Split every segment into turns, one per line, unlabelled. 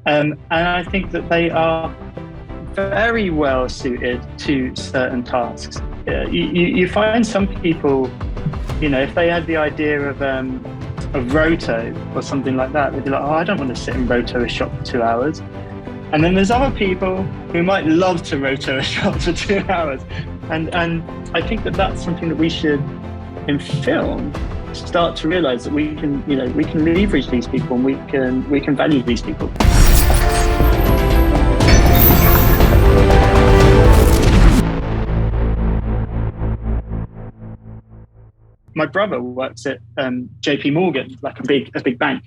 And I think that they are very well suited to certain tasks. You find some people, if they had the idea of roto or something like that, they'd be like, oh, I don't want to sit and roto a shop for 2 hours. And then there's other people who might love to roto a shop for 2 hours. And I think that that's something that we should, in film, start to realize that we can leverage these people and we can value these people. My brother works at JP Morgan, like a big bank,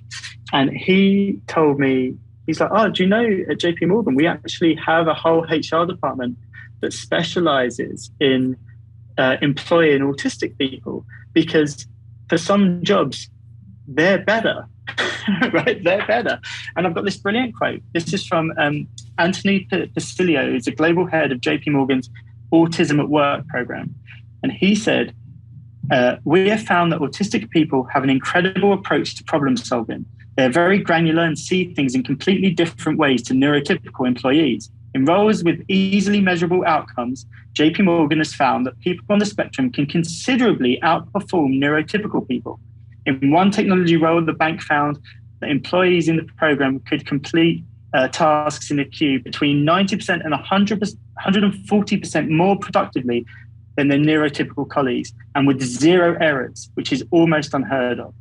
and he told me, he's like, oh, do you know at JP Morgan we actually have a whole HR department that specializes in employing autistic people, because for some jobs they're better, right? They're better. And I've got this brilliant quote. This is from Anthony Pasilio, who's the global head of JP Morgan's Autism at Work program, and he said, we have found that autistic people have an incredible approach to problem solving. They're very granular and see things in completely different ways to neurotypical employees. In roles with easily measurable outcomes, JP Morgan has found that people on the spectrum can considerably outperform neurotypical people. In one technology role, the bank found that employees in the program could complete tasks in a queue between 90% and 140% more productively than their neurotypical colleagues, and with zero errors, which is almost unheard of.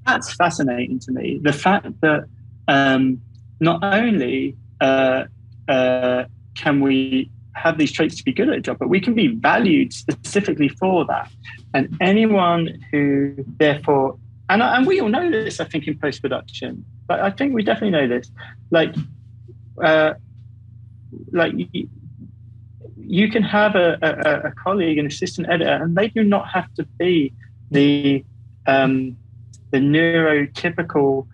That's fascinating to me. The fact that not only can we have these traits to be good at a job, but we can be valued specifically for that. And anyone who therefore, and we all know this, I think, in post-production, but I think we definitely know this, you can have a colleague, an assistant editor, and they do not have to be the neurotypical,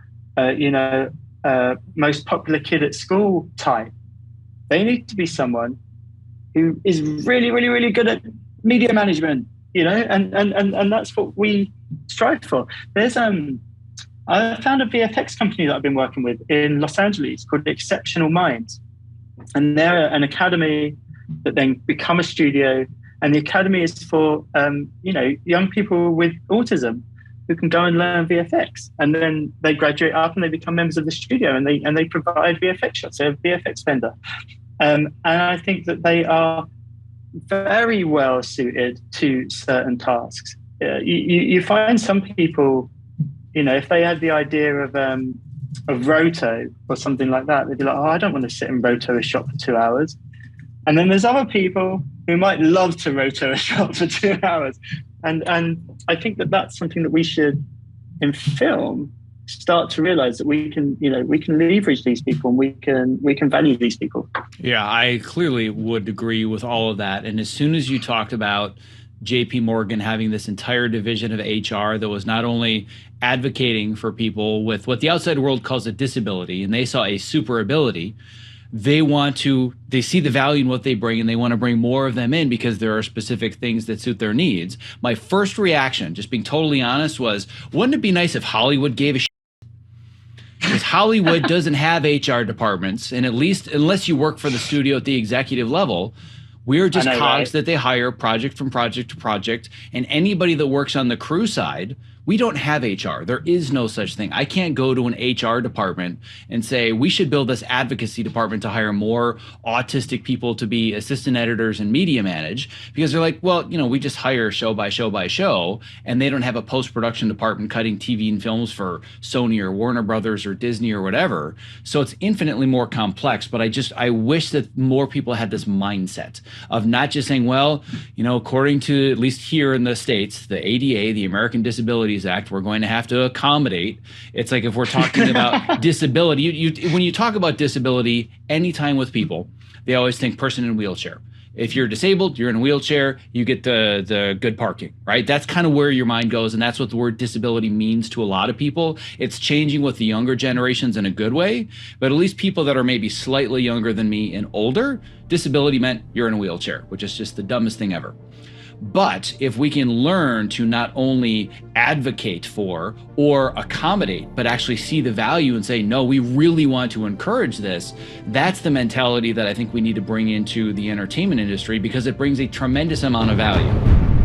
most popular kid at school type. They need to be someone who is really, really, really good at media management, and that's what we strive for. I found a VFX company that I've been working with in Los Angeles called Exceptional Minds, and they're an academy that then become a studio, and the academy is for young people with autism who can go and learn VFX, and then they graduate up and they become members of the studio, and they provide VFX shots. They're a VFX vendor, and I think that they are very well suited to certain tasks. You find some people, if they had the idea of roto or something like that, they'd be like, oh, I don't want to sit and roto a shop for 2 hours. And then there's other people who might love to roto a shop for 2 hours. And I think that that's something that we should, in film, start to realize that we can leverage these people and we can value these people.
Yeah, I clearly would agree with all of that. And as soon as you talked about JP Morgan having this entire division of HR that was not only advocating for people with what the outside world calls a disability, and they saw a super ability, they see the value in what they bring, and they want to bring more of them in because there are specific things that suit their needs. My first reaction, just being totally honest, was, wouldn't it be nice if Hollywood gave a shit? Because Hollywood doesn't have HR departments, and at least unless you work for the studio at the executive level, we're just cogs, right, that they hire project from project to project. And anybody that works on the crew side, we don't have HR. There is no such thing. I can't go to an HR department and say, we should build this advocacy department to hire more autistic people to be assistant editors and media manage, because they're like, well, we just hire show by show by show, and they don't have a post-production department cutting TV and films for Sony or Warner Brothers or Disney or whatever. So it's infinitely more complex, but I wish that more people had this mindset of not just saying, well, according to, at least here in the States, the ADA, the American Disabilities Act, we're going to have to accommodate. It's like if we're talking about disability, when you talk about disability anytime with people, they always think person in wheelchair. If you're disabled, you're in a wheelchair, you get the good parking, right? That's kind of where your mind goes, and that's what the word disability means to a lot of people. It's changing with the younger generations in a good way, but at least people that are maybe slightly younger than me and older, disability meant you're in a wheelchair, which is just the dumbest thing ever. But if we can learn to not only advocate for or accommodate, but actually see the value and say, no, we really want to encourage this, that's the mentality that I think we need to bring into the entertainment industry, because it brings a tremendous amount of value.